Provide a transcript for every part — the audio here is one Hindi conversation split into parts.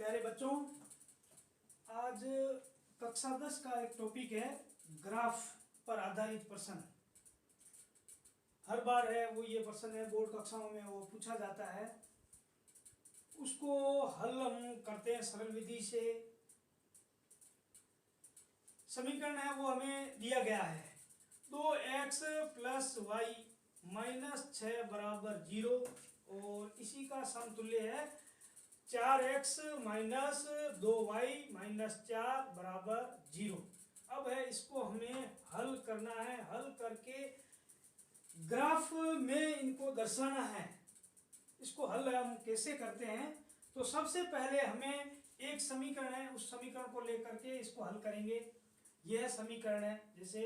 प्यारे बच्चों, आज कक्षा 10 का एक टॉपिक है ग्राफ पर आधारित प्रश्न। हर बार है वो ये प्रश्न है, बोर्ड कक्षाओं में वो पूछा जाता है। उसको हल हम करते हैं सरल विधि से। समीकरण है वो हमें दिया गया है 2x + y - 6 = 0 और इसी का समतुल्य है 4x - 2y - 4 = 0। अब है इसको हमें हल करना है। हल करके ग्राफ में इनको दर्शाना है। इसको हल हम कैसे करते हैं, तो सबसे पहले हमें एक समीकरण है, उस समीकरण को लेकर के इसको हल करेंगे। यह समीकरण है, जैसे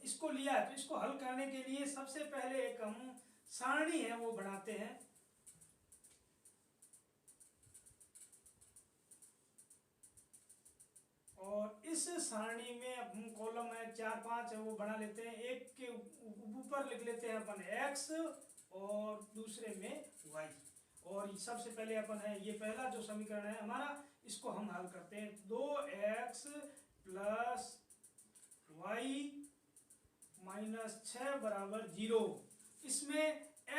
इसको लिया है तो इसको हल करने के लिए सबसे पहले एक हम सारणी है वो बनाते हैं। और इस सारणी में अब हम कॉलम है 4 5 है वो बना लेते हैं। एक के ऊपर लिख लेते हैं अपन x और दूसरे में y। और सबसे पहले अपन है ये पहला जो समीकरण है हमारा, इसको हम हल करते हैं। 2x + y - 6 = 0। इसमें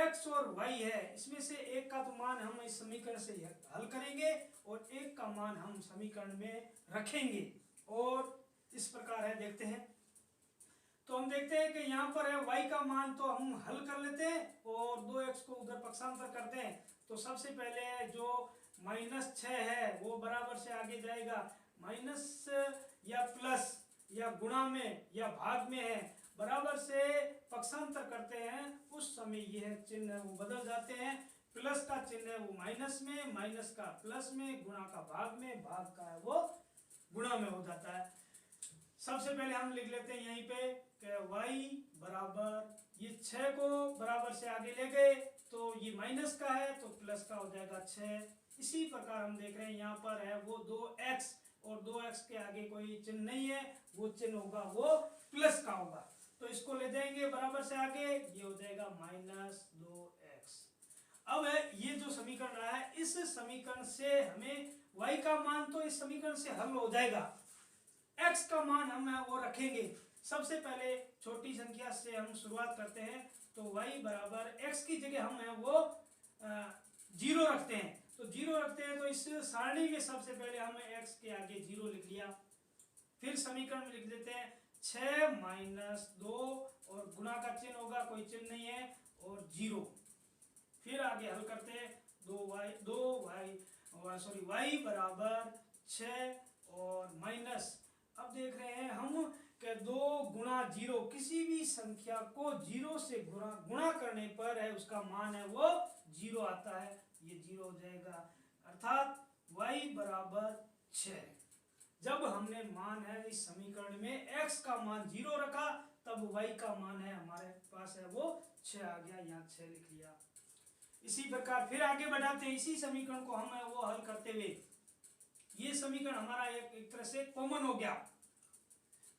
x और y है, इसमें से एक का तो मान हम इस समीकरण से हल करेंगे और एक का मान हम समीकरण में रखेंगे। और इस प्रकार है, देखते हैं। तो हम देखते हैं कि यहाँ पर है y का मान तो हम हल कर लेते हैं और 2x को उधर पक्षांतर करते हैं। तो सबसे पहले जो -6 है वो बराबर से आगे जाएगा, माइनस या प्लस या गुणा में या भाग में है, बराबर से पक्षांतर करते हैं उस समय यह चिन्ह वो बदल जाते हैं। प्लस का चिन्ह है वो माइनस में, माइनस का प्लस में, गुणा का भाग में, भाग का है वो गुणा में हो जाता है। सबसे पहले हम लिख लेते हैं यहीं पे कि y बराबर, ये 6 को बराबर से आगे ले गए तो ये माइनस का है तो प्लस का हो जाएगा 6। इसी प्रकार हम देख रहे हैं यहाँ पर है वो 2x और 2x के आगे कोई चिन्ह नहीं है, वो चिन्ह होगा वो प्लस का होगा। तो इसको ले जाएंगे बराबर से आगे, ये हो जाएगा -2x। अब है ये जो समीकरण रहा है, इस समीकरण से हमें y का मान तो इस समीकरण से हल हो जाएगा, x का मान हम वो रखेंगे। सबसे पहले छोटी संख्या से हम शुरुआत करते हैं। तो y बराबर x की जगह हम है वो 0 रखते हैं। तो 0 रखते हैं तो इस सारणी में सबसे पहले हमें x के आगे 0 लिख लिया। फिर समीकरण में लिख देते हैं 6 - 2 और गुणा का चिन्ह होगा, कोई चिन्ह नहीं है, और 0। फिर आगे हल करते हैं y बराबर 6 और माइनस, अब देख रहे हैं हम कि 2 × 0, किसी भी संख्या को 0 से गुणा करने पर है उसका मान है वो 0 आता है, ये 0 हो जाएगा। अर्थात y बराबर 6। जब हमने मान है इस समीकरण में x का मान 0 रखा तब y का मान है हमारे पास है वो 6 आ गया, यहाँ 6 लिख लिया। इसी प्रकार फिर आगे बढ़ाते हैं। इसी समीकरण को हम है वो हल करते हुए ये समीकरण हमारा एक तरह से कॉमन हो गया।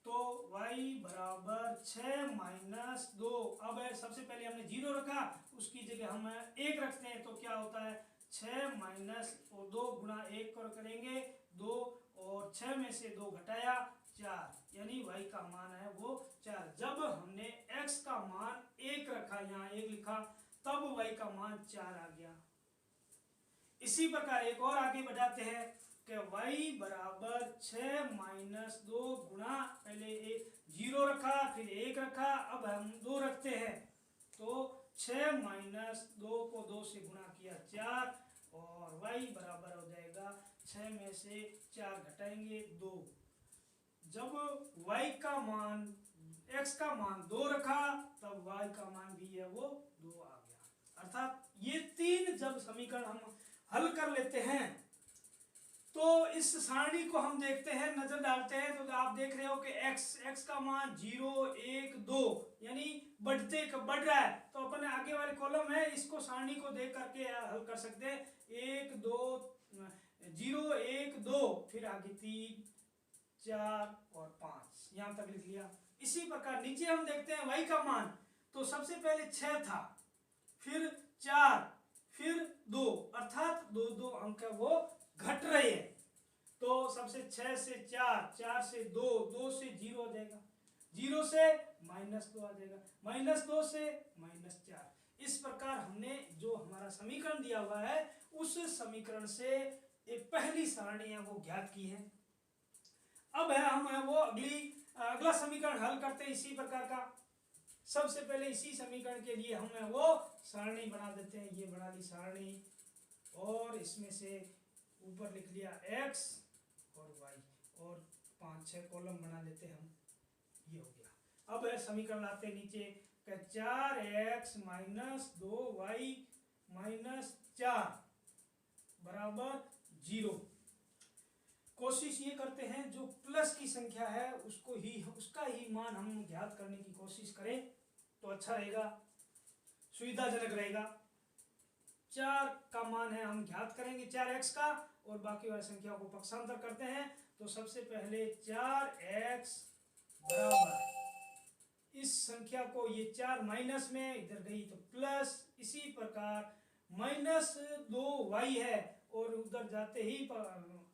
तो y बराबर 6 - 2, अब है सबसे पहले हमने 0 रखा, उसकी जगह हम 1 रखते हैं। तो क्या होता है 6 - 2 गुणा 1 करेंगे 2, और 6 में से 2 घटाया 4, यानी y का मान है वो 4। जब हमने x का मान 1 रखा, यहाँ 1 लिखा, तब y का मान 4 आ गया। इसी प्रकार एक और आगे बढ़ाते हैं कि y बराबर 6 - 2 गुणा, पहले 0 रखा फिर 1 रखा, अब हम 2 रखते हैं। तो 6 - 2 को 2 से गुणा किया 4, और y बराबर हो जाएगा 6 में से 4 घटाएंगे 2। जब y का मान x का मान 2 रखा तब y का मान भी है वो 2 आ गया। अर्थात ये 3 जब समीकरण हम हल कर लेते हैं तो इस सारणी को हम देखते हैं, नजर डालते हैं, तो आप देख रहे हो कि x का मान 0 1 2 यानी बढ़ रहा है। तो अपन आगे वाले कॉलम है इसको सारणी को देख करके हल कर सकते हैं। 1 2 0 1 2, फिर आगे 3 4 और 5, यहां तक लिख लिया। इसी प्रकार नीचे हम देखते हैं y का मान, तो सबसे पहले 6 था, फिर 4, फिर 2, अर्थात 2 2 अंक वो घट रहे रही है। तो सबसे 6 से 4, 4 से 2, 2 से 0 आ जाएगा, 0 से -2 आ जाएगा, -2 से -4। इस प्रकार हमने जो हमारा समीकरण दिया हुआ है उस समीकरण से एक पहली सारणी है वो ज्ञात की है। अब है हम है वो अगला समीकरण हल करते हैं इसी प्रकार का। सबसे पहले इसी समीकरण के लिए हम है वो सारणी बना देते हैं। ये बना ली सारणी और इसमें से ऊपर लिख लिया x और y और 5-6 कॉलम बना लेते हैं हम। ये हो गया। अब है समीकरण लाते हैं नीचे 4x - 2y - 4 बराबर 0। कोशिश ये करते हैं जो प्लस की संख्या है उसका ही मान हम ज्ञात करने की कोशिश करें तो अच्छा रहेगा, सुविधाजनक रहेगा। 4 का मान है हम ज्ञात करेंगे 4x का, और बाकी वाली संख्या को पक्षांतर करते हैं। तो सबसे पहले 4x बराबर इस संख्या को ये 4 माइनस में इधर गई तो प्लस, इसी प्रकार -2y है और उधर जाते ही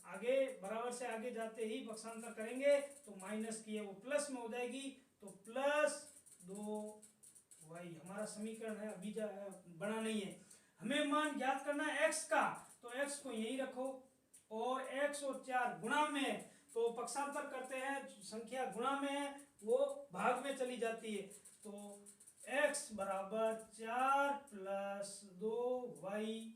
आगे बराबर से आगे जाते ही पक्षांतर करेंगे तो माइनस की है वो प्लस में हो जाएगी, तो +2y हमारा समीकरण है। अभी बना नहीं है, हमें मान ज्ञात करना है x का, तो x को यहीं रखो और x और 4 गुणा में, तो पक्षांतर करते हैं, संख्या गुणा में है वो भाग में चली जाती है। तो x बराबर 4 + 2y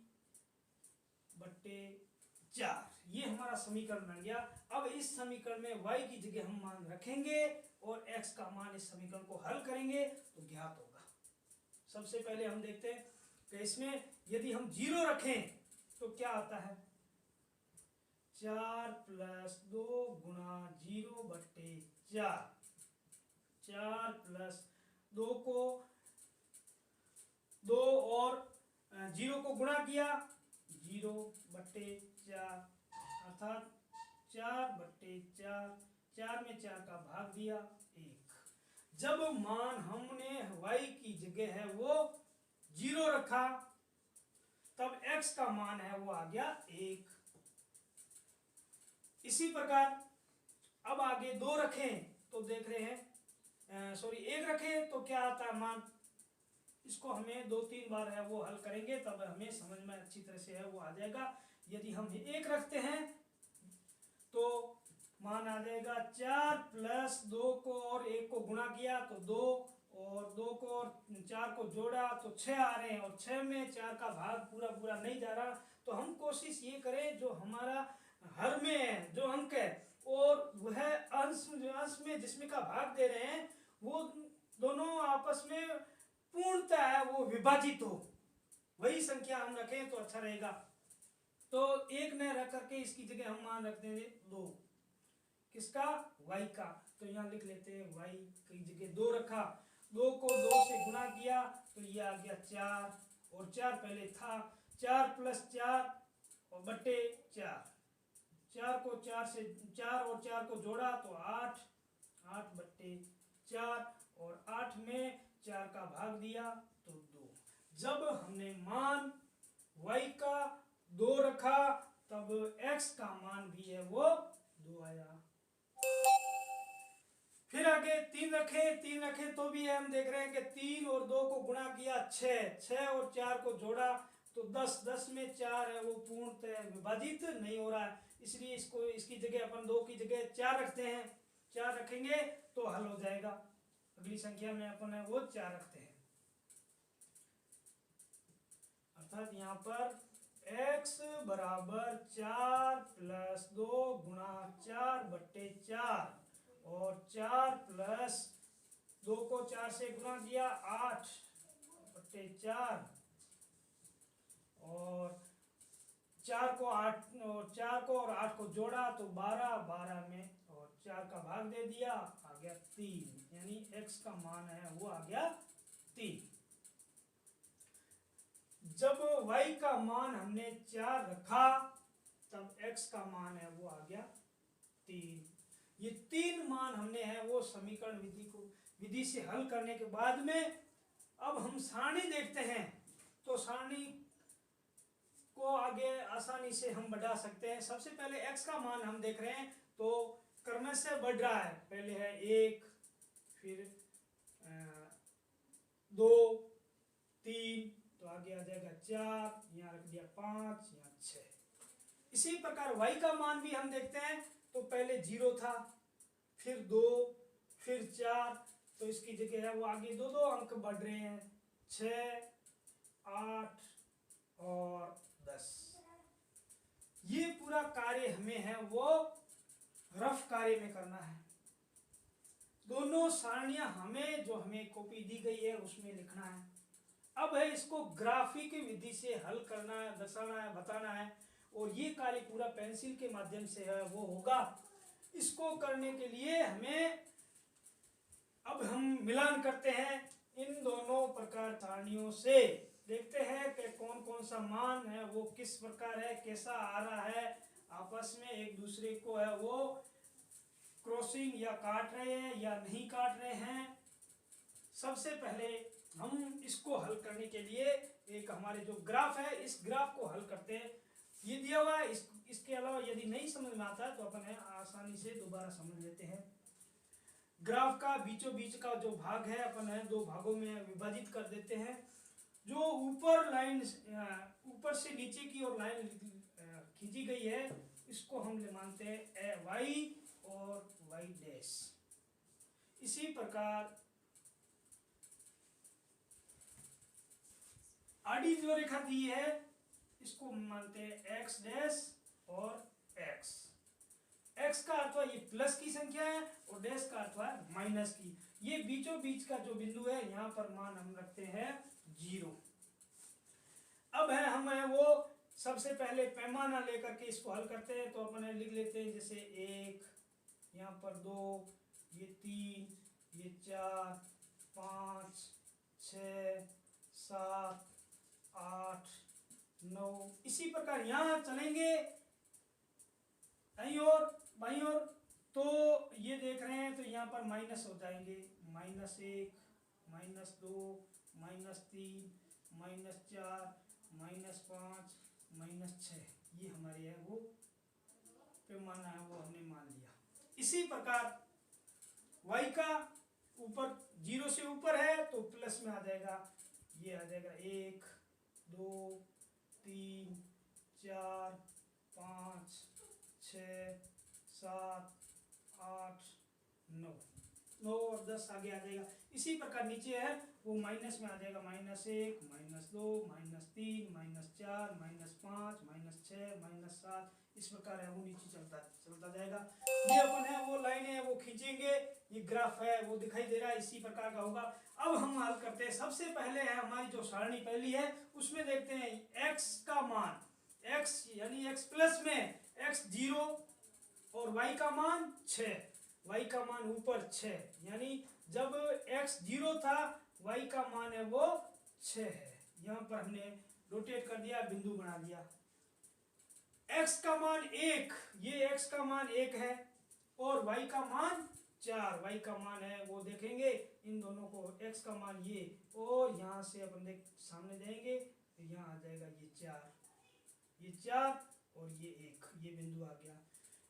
बट्टे 4, ये हमारा समीकरण बन गया। अब इस समीकरण में y की जगह हम मान रखेंगे और x का मान इस समीकरण को हल करेंगे तो ज्ञात होगा। सबसे पहले हम देखते हैं कि इसमें यदि हम 0 रखें तो क्या आता है। 4 + 2 गुणा 0 बट्टे 4, 4 + 2 को 2 और 0 को गुणा किया 0 बट्टे 4 अर्थात 4 बट्टे 4, 4 में 4 का भाग दिया 1। जब मान हमने y की जगह है वो 0 रखा तब x का मान है वो आ गया 1। इसी प्रकार अब आगे 2 रखें तो देख रहे हैं 1 रखें तो क्या आता है मान, इसको हमें 2-3 बार है वो हल करेंगे तब हमें समझ में अच्छी तरह से है वो आ जाएगा। यदि हम 1 रखते हैं तो मान आ जाएगा 4 + 2 को और 1 को गुणा किया तो 2 और 2 को और 4 को जोड़ा तो 6 आ रहे हैं और 6 में 4 का भाग पूरा पूरा नहीं जा रहा। तो हम कोशिश ये करें जो हमारा हर में है जो अंक है और वह अंश में जिसमें का भाग दे रहे हैं वो दोनों आपस में पूर्णतः है वो विभाजित हो, वही संख्या हम रखें तो अच्छा रहेगा। तो 1 न रख करके इसकी जगह हम मान रख देंगे 2, किसका y का, तो यहाँ लिख लेते हैं y की जगह 2 रखा, 2 को 2 से गुणा किया तो ये आ गया 4 और 4 पहले था 4 + 4 और बट्टे 4, 4 को 4 से 4 और 4 को जोड़ा तो 8, 8 बट्टे 4 और 8 में 4 का भाग दिया तो 2। जब हमने मान y का 2 रखा तब x का मान भी है वो 2 आया। फिर आगे 3 रखे तो भी है, हम देख रहे हैं कि 3 और 2 को गुणा किया 6, 6 और 4 को जोड़ा तो 10, 10 में 4 है वो पूर्णतः विभाजित नहीं हो रहा है, इसलिए इसकी जगह अपन 2 की जगह 4 रखते हैं। 4 रखेंगे तो हल हो जाएगा। अगली संख्या में अपन है वो 4 रखते हैं, अर्थात यहाँ पर x बराबर 4 + 2 गुणा 4 बट्टे 4 और 4 + 2 को 4 से गुणा किया 8 बट्टे 4 और 4 को 8 को जोड़ा तो 12, 12 में और 4 का भाग दे दिया आ गया 3, यानी x का मान है वो आ गया 3। जब y का मान हमने 4 रखा तब x का मान है वो आ गया 3। ये 3 मान हमने है वो समीकरण विधि से हल करने के बाद में अब हम सारणी देखते हैं। तो सारणी को आगे आसानी से हम बढ़ा सकते हैं। सबसे पहले x का मान हम देख रहे हैं तो क्रम से बढ़ रहा है। पहले है 1, फिर 2, 3, तो आगे आ जाएगा 4, यहाँ रख दिया 5, यहाँ 6। इसी प्रकार y का मान भी हम देखते हैं तो पहले 0 था, फिर 2, फिर 4, तो इसकी जगह है वो आगे दो अंक बढ़ रहे हैं, 6, 8 और 10। ये पूरा कार्य हमें है वो रफ कार्य में करना है। दोनों सारणियां हमें कॉपी दी गई है उसमें लिखना है। अब है इसको ग्राफिक विधि से हल करना है, दर्शाना है, बताना है, और ये कार्य पूरा पेंसिल के माध्यम से है वो होगा। इसको करने के लिए अब हम मिलान करते हैं इन दोनों प्रकार सारणियों से, देखते हैं कि कौन कौन सा मान है वो किस प्रकार है, कैसा आ रहा है, आपस में एक दूसरे को है वो क्रॉसिंग या काट रहे हैं या नहीं काट रहे हैं। सबसे पहले हम इसको हल करने के लिए एक हमारे जो ग्राफ है इस ग्राफ को हल करते हैं। ये दिया हुआ है, इसके अलावा यदि नहीं समझ में आता तो अपन आसानी से दोबारा समझ लेते हैं। ग्राफ का बीचों बीच का जो भाग है अपन है दो भागों में विभाजित कर देते हैं। जो ऊपर लाइन ऊपर से नीचे की ओर लाइन खींची गई है इसको हम मानते हैं वाई और वाई डैश। इसी प्रकार आड़ी जो रेखा दी है इसको मानते हैं एक्स डैश और एक्स। एक्स का अर्थ है ये प्लस की संख्या है और डैश का अर्थ है माइनस की। ये बीचों बीच का जो बिंदु है यहाँ पर मान हम रखते हैं 0। अब है हम है वो सबसे पहले पैमाना लेकर के इसको हल करते हैं। तो अपन लिख लेते हैं जैसे 1, यहाँ पर 2, ये 3, ये 4, 5, 6, 7, 8, 9। इसी प्रकार यहाँ चलेंगे दाईं ओर बाईं ओर, तो ये देख रहे हैं तो यहाँ पर माइनस हो जाएंगे, -1, -2, -3, -4, -5, -6। ये हमारे है वो पैमाना है वो हमने मान लिया। इसी प्रकार y का ऊपर 0 से ऊपर है तो प्लस में आ जाएगा, ये आ जाएगा 1, 2, 3, 4, 5, 6, 7, 8, 9 और 10 आगे आ जाएगा। इसी प्रकार नीचे है वो माइनस में आ जाएगा, -1, -2, -3, -4, -5, -6, -7। इस प्रकार है वो नीचे चलता जाएगा। ये अपन है वो लाइन है वो खींचेंगे, ये ग्राफ है वो दिखाई दे रहा है इसी प्रकार का होगा। अब हम हल करते हैं। सबसे पहले है हमारी जो सारणी पहली है उसमें देखते हैं x का मान, x यानी x प्लस में x 0 और y का मान 6, y का मान ऊपर 6, यानी जब x 0 था y का मान है वो 6 है। यहाँ पर हमने रोटेट कर दिया, बिंदु बना दिया। x का मान 1, ये x का मान 1 है और y का मान 4, y का मान है वो देखेंगे इन दोनों को, x का मान ये और यहाँ से अपन सामने देंगे तो यहाँ आ जाएगा ये 4, ये 4 और ये 1, ये बिंदु आ गया।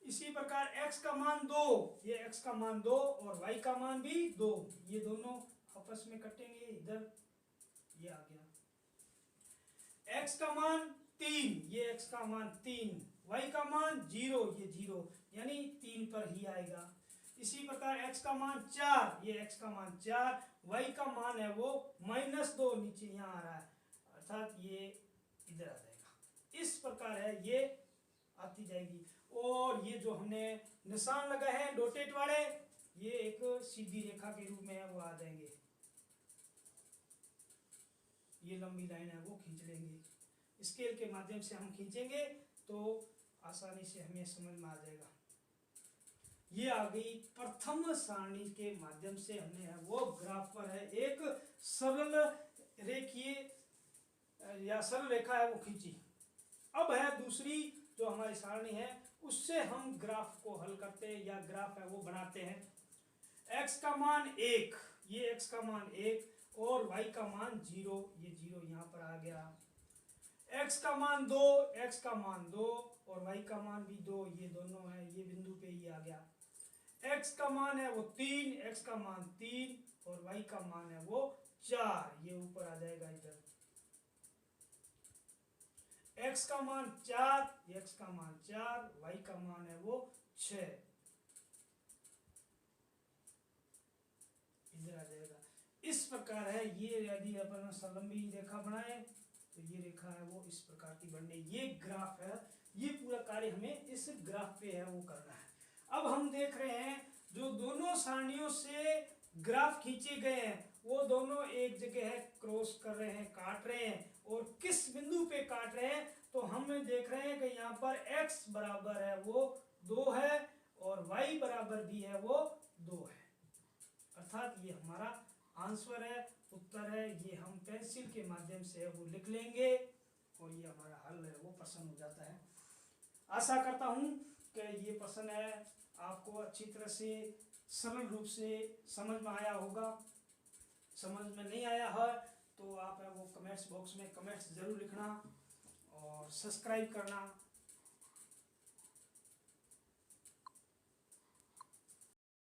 इसी प्रकार x का मान 2, ये x का मान 2 और y का मान भी 2, ये दोनों आपस में कटेंगे, इधर ये आ गया। x का मान 3, ये x का मान 3, y का मान 0, ये 0, यानी 3 पर ही आएगा। इसी प्रकार x का मान 4, ये x का मान 4, y का मान है वो -2, नीचे यहाँ आ रहा है अर्थात ये इधर आ जाएगा। इस प्रकार है ये आती जाएगी। और ये जो हमने निशान लगा है डॉटेड वाले, ये एक सीधी रेखा के रूप में है वो आ जाएंगे। ये लंबी लाइन है वो खींच लेंगे, स्केल के माध्यम से हम खींचेंगे तो आसानी से हमें समझ में आ जाएगा। ये आ गई प्रथम सारणी के माध्यम से हमने है वो ग्राफ पर है एक सरल रेखीय या सरल रेखा है वो खींची। अब है दूसरी जो हमारी सारणी है उससे हम ग्राफ को हल करते हैं या ग्राफ है वो बनाते हैं। x का मान 1, ये x का मान 1 और y का मान 0, ये 0 यहाँ पर आ गया। x का मान 2, x का मान 2 और y का मान भी 2, ये दोनों है, ये बिंदु पे ये आ गया। x का मान है वो 3, x का मान 3 और y का मान है वो 4, ये ऊपर आ जाएगा इधर। x का मान 4, x का मान 4, y का मान है वो 6, इधर आ जाएगा। इस प्रकार है ये, यदि अपन लंबी रेखा बनाए तो ये रेखा है वो इस प्रकार की बनने, ये ग्राफ है, ये पूरा कार्य हमें इस ग्राफ पे है वो करना है। अब हम देख रहे हैं जो दोनों सारणियों से ग्राफ खींचे गए हैं वो दोनों एक जगह है क्रॉस कर रहे हैं, काट रहे हैं, और किस बिंदु पे काट रहे हैं तो हम देख रहे हैं कि यहाँ पर x बराबर है वो 2 है और y बराबर भी है वो 2 है, अर्थात ये हमारा आंसर है, उत्तर है। ये हम पेंसिल के माध्यम से वो लिख लेंगे और ये हमारा हल है वो प्रश्न हो जाता है। आशा करता हूँ कि ये प्रश्न है आपको अच्छी तरह से सरल रूप से समझ में आया होगा। समझ में नहीं आया है तो आप वो कमेंट्स बॉक्स में कमेंट्स जरूर लिखना और सब्सक्राइब करना।